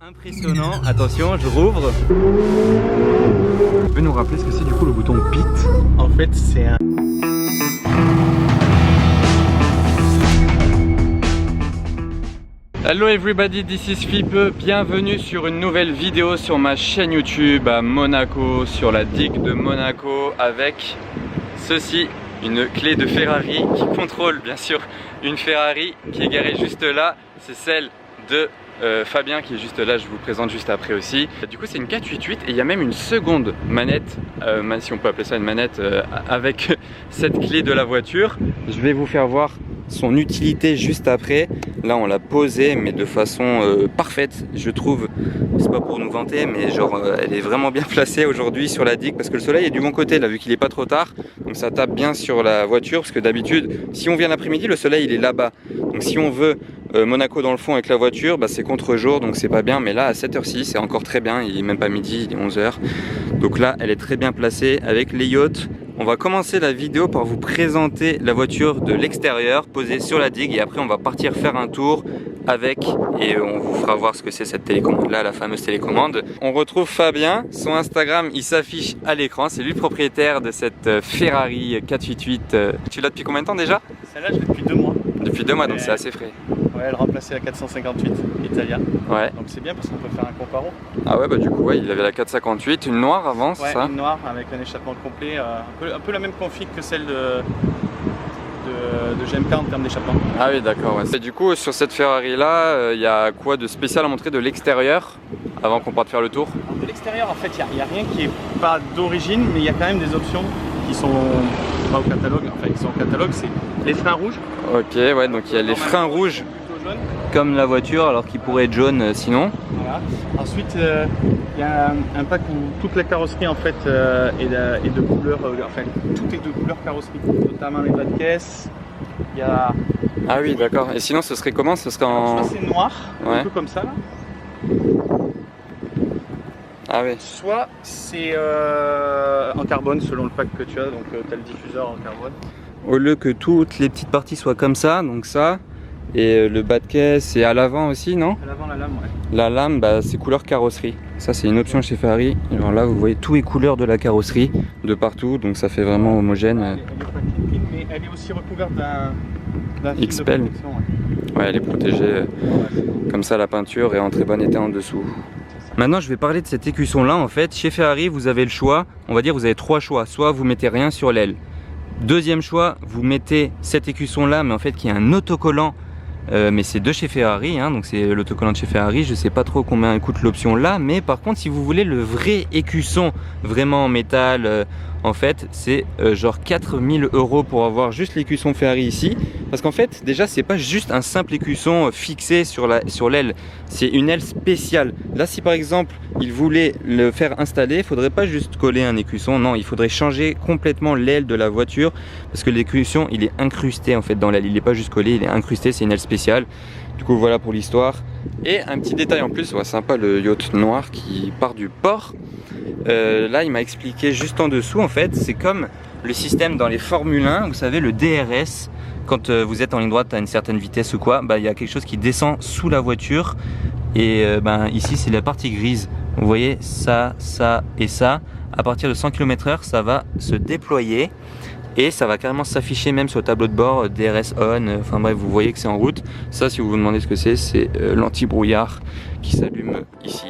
Impressionnant, attention, je rouvre. Tu peux nous rappeler ce que c'est du coup le bouton PIT? En fait, c'est un... Hello everybody, this is Fipe. Bienvenue sur une nouvelle vidéo sur ma chaîne YouTube à Monaco, sur la digue de Monaco, avec ceci, une clé de Ferrari qui contrôle bien sûr une Ferrari qui est garée juste là. C'est celle de Fabien qui est juste là, je vous présente juste après aussi. Du coup c'est une 488 et il y a même une seconde manette, si on peut appeler ça une manette, avec cette clé de la voiture. Je vais vous faire voir son utilité juste après. Là on l'a posée mais de façon parfaite, je trouve. C'est pas pour nous vanter mais genre elle est vraiment bien placée aujourd'hui sur la digue parce que le soleil est du bon côté là vu qu'il est pas trop tard, donc ça tape bien sur la voiture parce que d'habitude si on vient l'après-midi le soleil il est là-bas, donc si on veut Monaco dans le fond avec la voiture, bah, c'est contre-jour donc c'est pas bien, mais là à 7h06 c'est encore très bien, il est même pas midi, il est 11h, donc là elle est très bien placée avec les yachts. On va commencer la vidéo par vous présenter la voiture de l'extérieur posée sur la digue et après on va partir faire un tour avec et on vous fera voir ce que c'est cette télécommande là, la fameuse télécommande. On retrouve Fabien, son Instagram il s'affiche à l'écran, c'est lui le propriétaire de cette Ferrari 488. Tu l'as depuis combien de temps déjà? Celle-là, je l'ai depuis 2 mois. Depuis 2 mois, donc c'est assez frais. Ouais, elle remplaçait la 458 Italia. Ouais. Donc c'est bien parce qu'on peut faire un comparo. Ah ouais, bah du coup, ouais, il avait la 458, une noire avant, Ouais, c'est ça? une noire avec un échappement complet, un peu la même config que celle de GMK en termes d'échappement. Ah oui, d'accord. Ouais. Et du coup, sur cette Ferrari là, il y a quoi de spécial à montrer de l'extérieur avant qu'on parte faire le tour? Alors, de l'extérieur, en fait, il n'y a rien qui est pas d'origine, mais il y a quand même des options qui sont pas au catalogue. Enfin, qui sont au catalogue, c'est les freins rouges. Ok, ouais, donc il y a les freins rouges comme la voiture, alors qu'il pourrait être jaune sinon. Voilà. Ensuite, il y a un pack où toute la carrosserie en fait est de couleur, enfin tout est de couleur carrosserie, notamment les bas de caisse. Il y a. Ah oui, d'accord. Et sinon, ce serait comment? Ce serait en. Soit c'est noir, Ouais. un peu comme ça là. Ah oui. Soit c'est en carbone selon le pack que tu as, donc tu as le diffuseur en carbone. Au lieu que toutes les petites parties soient comme ça, donc ça, et le bas de caisse, et à l'avant aussi, non? À l'avant la lame, ouais. La lame, bah, c'est couleur carrosserie. Ça, c'est une option chez Ferrari. Alors là, vous voyez tous les couleurs de la carrosserie de partout, donc ça fait vraiment homogène. Elle est pas clean, mais elle est aussi recouverte d'un film de X-Pel. protection, ouais. Ouais, elle est protégée. Comme ça, la peinture est en très bon état en dessous. Maintenant, je vais parler de cet écusson-là. En fait, chez Ferrari, vous avez le choix. On va dire, vous avez 3 choix. Soit vous mettez rien sur l'aile. Deuxième choix, vous mettez cet écusson-là, mais en fait, qui est un autocollant. Mais c'est de chez Ferrari, hein, donc c'est l'autocollant de chez Ferrari. Je sais pas trop combien coûte l'option là, mais par contre si vous voulez le vrai écusson vraiment en métal, en fait c'est genre 4000 € pour avoir juste l'écusson Ferrari ici, parce qu'en fait déjà c'est pas juste un simple écusson fixé sur l'aile, c'est une aile spéciale. Là si par exemple il voulait le faire installer, il faudrait pas juste coller un écusson, non, il faudrait changer complètement l'aile de la voiture, parce que l'écusson il est incrusté en fait dans l'aile, il est pas juste collé, il est incrusté, c'est une aile spéciale. Du coup voilà pour l'histoire. Et un petit détail en plus, ouais, sympa, le yacht noir qui part du port. Là il m'a expliqué juste en dessous, en fait c'est comme le système dans les Formule 1, vous savez le DRS, quand vous êtes en ligne droite à une certaine vitesse ou quoi, bah, il y a quelque chose qui descend sous la voiture. Et ben, ici c'est la partie grise, vous voyez ça, ça et ça. À partir de 100 km/h ça va se déployer et ça va carrément s'afficher même sur le tableau de bord, DRS on, enfin bref vous voyez que c'est en route. Ça si vous vous demandez ce que c'est l'anti-brouillard qui s'allume ici.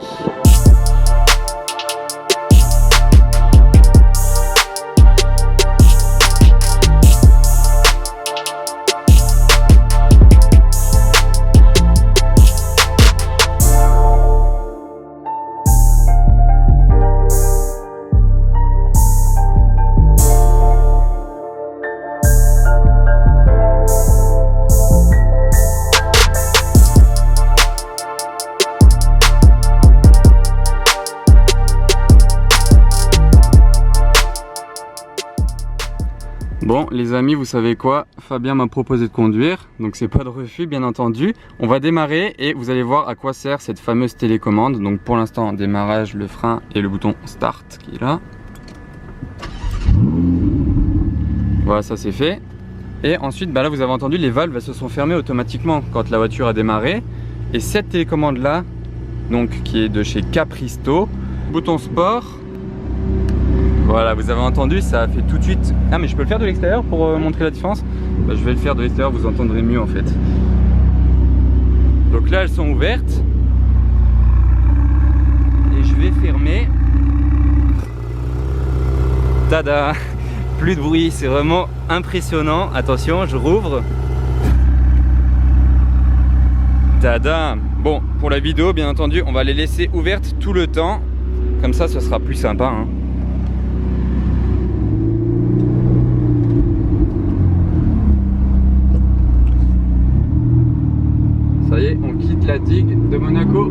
Bon les amis, vous savez quoi, Fabien m'a proposé de conduire, donc c'est pas de refus bien entendu. On va démarrer et vous allez voir à quoi sert cette fameuse télécommande. Donc pour l'instant démarrage, le frein et le bouton start qui est là. Voilà, ça c'est fait. Et ensuite bah là vous avez entendu, les valves elles se sont fermées automatiquement quand la voiture a démarré. Et cette télécommande là, donc qui est de chez Capristo. Bouton sport. Voilà, vous avez entendu, ça a fait tout de suite. Ah, mais je peux le faire de l'extérieur pour montrer la différence? Bah, je vais le faire de l'extérieur, vous entendrez mieux en fait. Donc là, elles sont ouvertes. Et je vais fermer. Tada! Plus de bruit, c'est vraiment impressionnant. Attention, je rouvre. Tada! Bon, pour la vidéo, bien entendu, on va les laisser ouvertes tout le temps. Comme ça, sera plus sympa, hein. Ça y est, on quitte la digue de Monaco.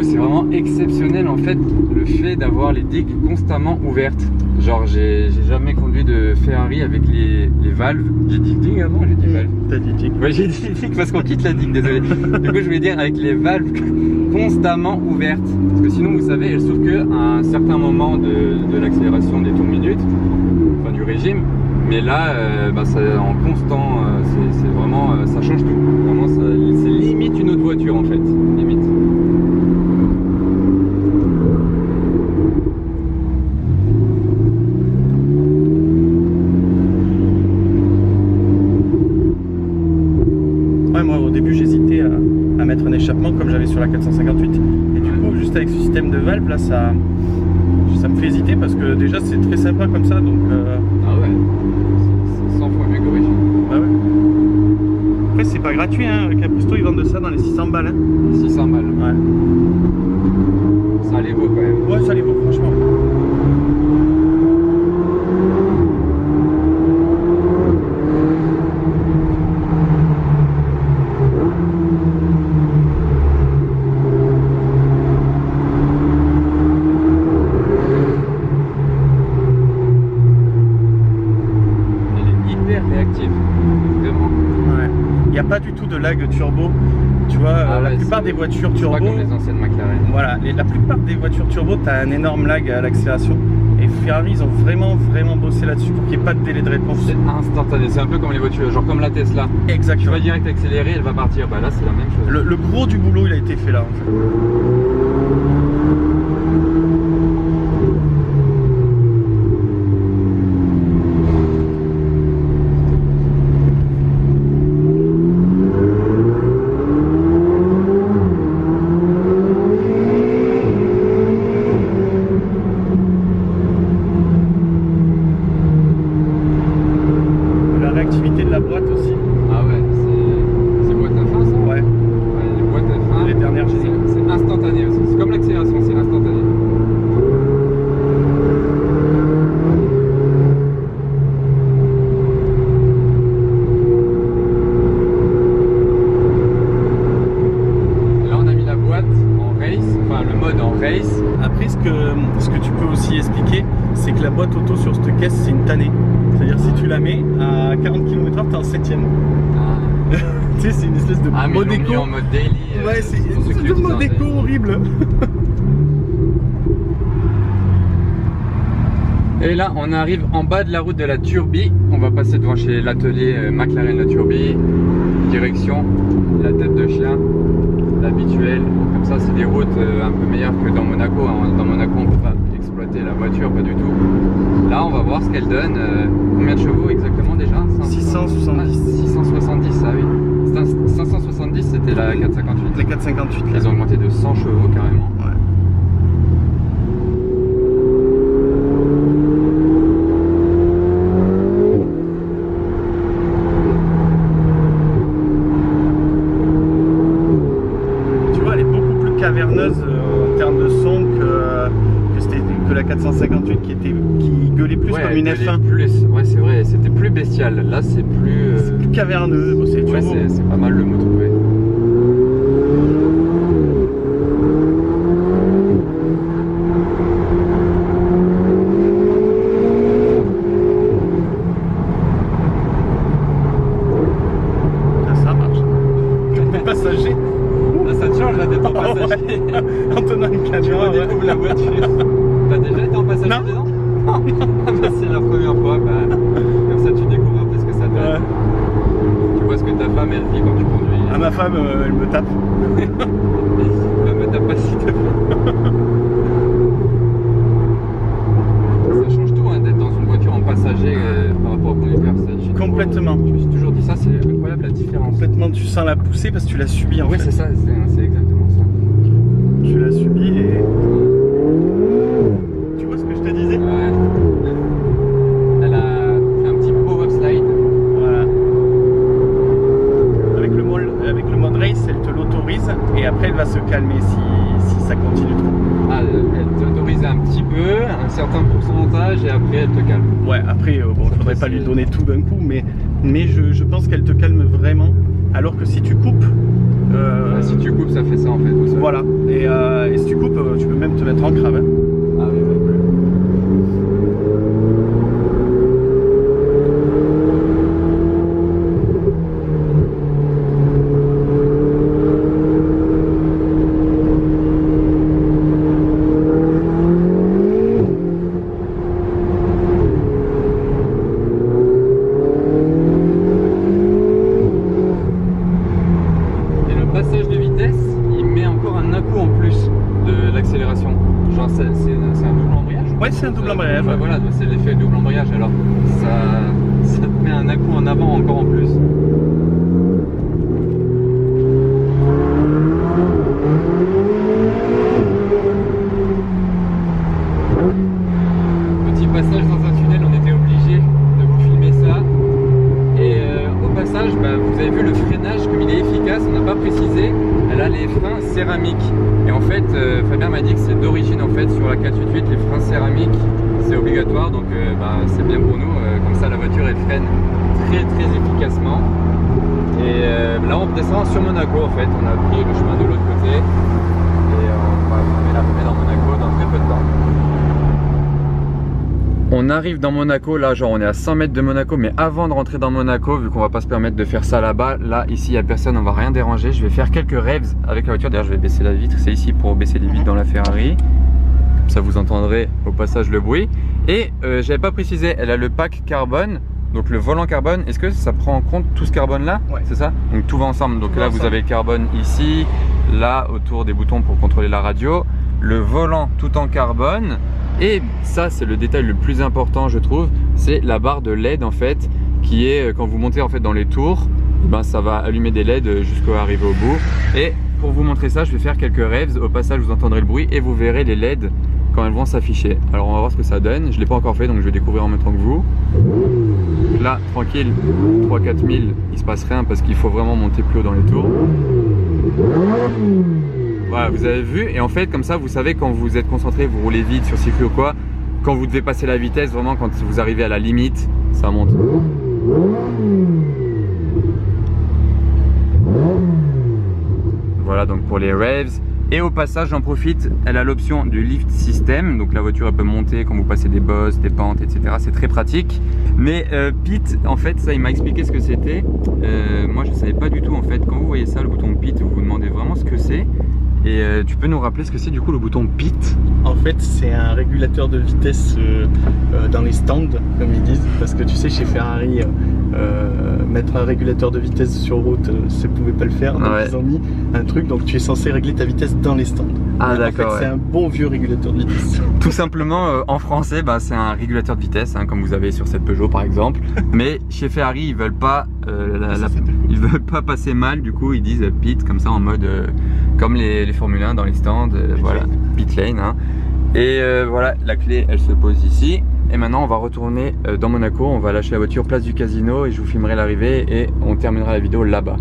C'est vraiment exceptionnel en fait le fait d'avoir les digues constamment ouvertes. Genre j'ai jamais conduit de Ferrari avec les valves. J'ai dit digue avant, j'ai dit valve. T'as dit digue. Ouais, j'ai dit digue parce qu'on quitte la digue, désolé. Du coup je voulais dire avec les valves constamment ouvertes. Parce que sinon vous savez, elles s'ouvrent qu'à un certain moment de l'accélération des tours minutes, enfin du régime. Mais là, c'est en constant, c'est vraiment, ça change tout. Vraiment, c'est limite une autre voiture en fait, limite. Ouais, moi au début j'hésitais à mettre un échappement comme j'avais sur la 458. Et du coup, juste avec ce système de valve là, ça me fait hésiter parce que déjà c'est très sympa comme ça. Donc, Ah ouais, c'est 100 fois mieux qu'origine. Bah ouais. Après, c'est pas gratuit, hein. Capristo ils vendent ça dans les 600 balles. Hein. 600 balles. Ouais. Ça les vaut quand même. Ouais, ça les vaut, franchement. Il n'y a pas du tout de lag turbo, tu vois, la plupart des voitures turbo, pas comme les anciennes McLaren. Voilà, la plupart des voitures turbo, tu as un énorme lag à l'accélération. Et Ferrari, ils ont vraiment bossé là-dessus pour qu'il n'y ait pas de délai de réponse. C'est instantané, c'est un peu comme les voitures, genre comme la Tesla. Exactement. Tu vas direct accélérer, elle va partir. Bah là, c'est la même chose. Le gros du boulot, il a été fait là, en fait. Activité de la boîte aussi. Ah ouais, c'est boîte à fin ça? Ouais. Les boîtes à fin. Les dernières génies. C'est instantané aussi. C'est comme l'accélération, c'est instantané. Là on a mis la boîte en race, enfin le mode en race. Après ce que tu peux aussi expliquer, c'est que la boîte auto sur cette caisse c'est une tannée. C'est-à-dire si tu la mets à 40 km/h, t'es en 7ème. Ah. Tu sais, c'est une espèce de mode éco. En mode daily. Ouais, c'est un mode éco horrible. Et là, on arrive en bas de la route de la Turbie. On va passer devant chez l'atelier McLaren La Turbie. Direction la tête de chien, l'habituel. Comme ça, c'est des routes un peu meilleures que dans Monaco. Dans Monaco, on ne peut pas exploiter la voiture, pas du tout. Là, on va voir ce qu'elle donne. Combien de chevaux exactement déjà? 670. 670, ah oui. 570, c'était la 458. La 458. Là. Ils ont augmenté de 100 chevaux carrément. Ouais. Tu vois, elle est beaucoup plus caverneuse en termes de son que la 458 qui gueulait plus comme une F1. Ouais, c'est vrai, c'était plus bestial. Là, c'est plus caverneux. Bon, c'est ouais, c'est pas mal le mot trouvé. Ça marche. Des passagers. Là, ça te change là d'être en passager. En tenant une caméra. Tu redécouvres la voiture. T'as déjà été en passager dedans? C'est la première fois, bah, comme ça tu découvres un peu ce que ça donne. Ouais. Tu vois ce que ta femme elle vit quand tu conduis. Ah, ma femme, elle me tape. Mais t'as pas si t'as Ça change tout hein, d'être dans une voiture en passager par rapport au conducteur. Complètement. Je me suis toujours dit ça, c'est incroyable la différence. Complètement, tu sens la poussée parce que tu l'as subie en Oui, fait. c'est ça, c'est exactement ça. Tu l'as subie et. Tu vois ce que je te disais? Ouais. Elle a fait un petit power slide. Voilà. Avec le mode race, elle te l'autorise et après elle va se calmer si ça continue trop. Ah, elle t'autorise un petit peu, un certain pourcentage et après elle te calme. Ouais, après, bon, faudrait pas lui donner tout d'un coup, mais je pense qu'elle te calme vraiment. Alors que si tu coupes. Si tu coupes, ça fait ça en fait. Tout seul. Voilà. Et si tu coupes, tu peux même te mettre en crave. Hein. Ah oui, oui. Passage de vitesse, il met encore un à-coup en plus de l'accélération. Genre c'est un double embrayage. Ouais, c'est un double embrayage. Ouais, voilà, c'est l'effet double embrayage. Alors ça te met un à-coup en avant encore en plus. Petit passage dans un tunnel, on était obligé de vous filmer ça. Et au passage, bah, vous avez vu le freinage comme il est efficace, on n'a pas précisé, elle a les freins céramiques. Et en fait, Fabien m'a dit que c'est d'origine en fait sur la 488, les freins céramiques, c'est obligatoire, donc bah, c'est bien pour nous, comme ça la voiture elle freine très efficacement. Et là on descend sur Monaco en fait, on a pris le chemin de l'autre côté et on va fermer l'arrivée dans Monaco dans très peu de temps. On arrive dans Monaco, là genre on est à 100 mètres de Monaco, mais avant de rentrer dans Monaco, vu qu'on va pas se permettre de faire ça là-bas, là ici il n'y a personne, on va rien déranger, je vais faire quelques rêves avec la voiture. D'ailleurs je vais baisser la vitre, c'est ici pour baisser les vitres dans la Ferrari, comme ça vous entendrez au passage le bruit. Et j'avais pas précisé, elle a le pack carbone, donc le volant carbone, est-ce que ça prend en compte tout ce carbone là? Ouais. C'est ça? Donc tout va ensemble, donc là vous avez le carbone ici, là autour des boutons pour contrôler la radio, le volant tout en carbone. Et ça c'est le détail le plus important je trouve, c'est la barre de LED en fait, qui est quand vous montez en fait dans les tours, ben, ça va allumer des LED jusqu'à arriver au bout. Et pour vous montrer ça, je vais faire quelques revs, au passage vous entendrez le bruit et vous verrez les LED quand elles vont s'afficher. Alors on va voir ce que ça donne, je ne l'ai pas encore fait donc je vais découvrir en même temps que vous. Là tranquille, 3-4 000, il se passe rien parce qu'il faut vraiment monter plus haut dans les tours. Voilà, vous avez vu, et en fait comme ça vous savez quand vous êtes concentré, vous roulez vite sur circuit ou quoi, quand vous devez passer la vitesse, vraiment quand vous arrivez à la limite, ça monte. Voilà donc pour les revs. Et au passage j'en profite, elle a l'option du lift system, donc la voiture elle peut monter quand vous passez des bosses, des pentes, etc. C'est très pratique. Mais Pete, en fait ça il m'a expliqué ce que c'était. Moi je savais pas du tout en fait. Quand vous voyez ça, le bouton Pete, vous vous demandez vraiment ce que c'est. Et tu peux nous rappeler ce que c'est du coup le bouton Pete? En fait c'est un régulateur de vitesse dans les stands comme ils disent, parce que tu sais chez Ferrari mettre un régulateur de vitesse sur route ça pouvait pas le faire, donc ils ont mis un truc, donc tu es censé régler ta vitesse dans les stands. Ah d'accord. En fait, c'est un bon vieux régulateur de vitesse. Tout simplement en français bah, c'est un régulateur de vitesse hein, comme vous avez sur cette Peugeot par exemple. Mais chez Ferrari ils veulent pas ils veulent pas passer mal, du coup ils disent pit comme ça en mode comme les Formule 1 dans les stands, voilà, pit lane hein. Et voilà, la clé elle se pose ici. Et maintenant on va retourner dans Monaco, on va lâcher la voiture place du casino et je vous filmerai l'arrivée et on terminera la vidéo là-bas.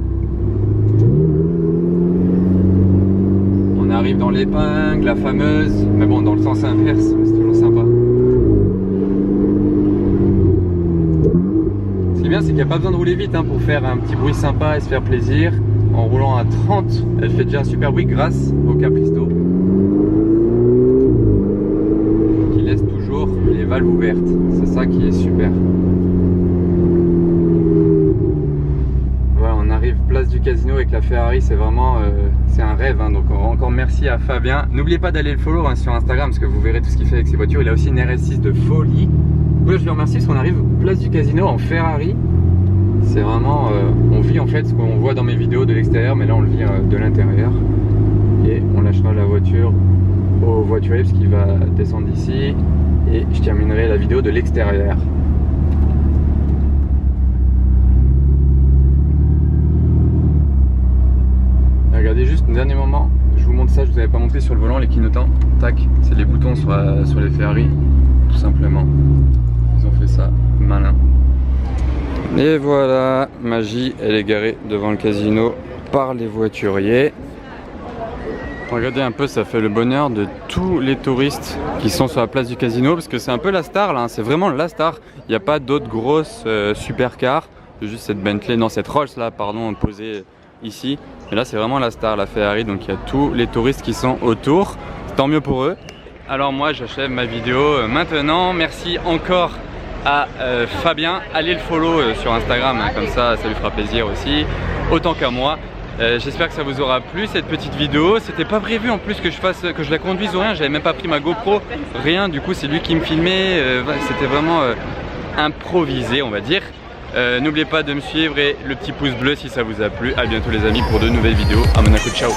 On arrive dans l'épingle, la fameuse, mais bon dans le sens inverse, c'est toujours sympa. Ce qui est bien c'est qu'il n'y a pas besoin de rouler vite hein, pour faire un petit bruit sympa et se faire plaisir. En roulant à 30, elle fait déjà un super bruit grâce au Capristo qui laisse toujours les valves ouvertes. C'est ça qui est super. Voilà, on arrive place du casino avec la Ferrari, c'est vraiment c'est un rêve hein. Donc encore merci à Fabien. N'oubliez pas d'aller le follow hein, sur Instagram parce que vous verrez tout ce qu'il fait avec ses voitures. Il a aussi une RS6 de folie. coup là je le remercie parce qu'on arrive place du Casino en Ferrari. C'est vraiment, on vit en fait ce qu'on voit dans mes vidéos de l'extérieur, mais là on le vit de l'intérieur. Et on lâchera la voiture au voiturier parce qu'il va descendre d'ici. Et je terminerai la vidéo de l'extérieur. Regardez juste un dernier moment, je vous montre ça, je vous avais pas montré sur le volant les clignotants. Tac, c'est les boutons sur les Ferrari, tout simplement. Ils ont fait ça, malin. Et voilà, Magie, elle est garée devant le casino par les voituriers. Regardez un peu, ça fait le bonheur de tous les touristes qui sont sur la place du casino parce que c'est un peu la star là, hein, c'est vraiment la star. Il n'y a pas d'autres grosses supercars, juste cette Bentley, non cette Rolls là, pardon, posée ici. Mais là c'est vraiment la star, la Ferrari, donc il y a tous les touristes qui sont autour, tant mieux pour eux. Alors moi j'achève ma vidéo maintenant, merci encore à Fabien, allez le follow sur Instagram, hein, comme ça lui fera plaisir aussi, autant qu'à moi. J'espère que ça vous aura plu cette petite vidéo. C'était pas prévu en plus que je la conduise ou rien, j'avais même pas pris ma GoPro, rien, du coup c'est lui qui me filmait, c'était vraiment improvisé on va dire. N'oubliez pas de me suivre et le petit pouce bleu si ça vous a plu. A bientôt les amis pour de nouvelles vidéos. À Monaco, ciao.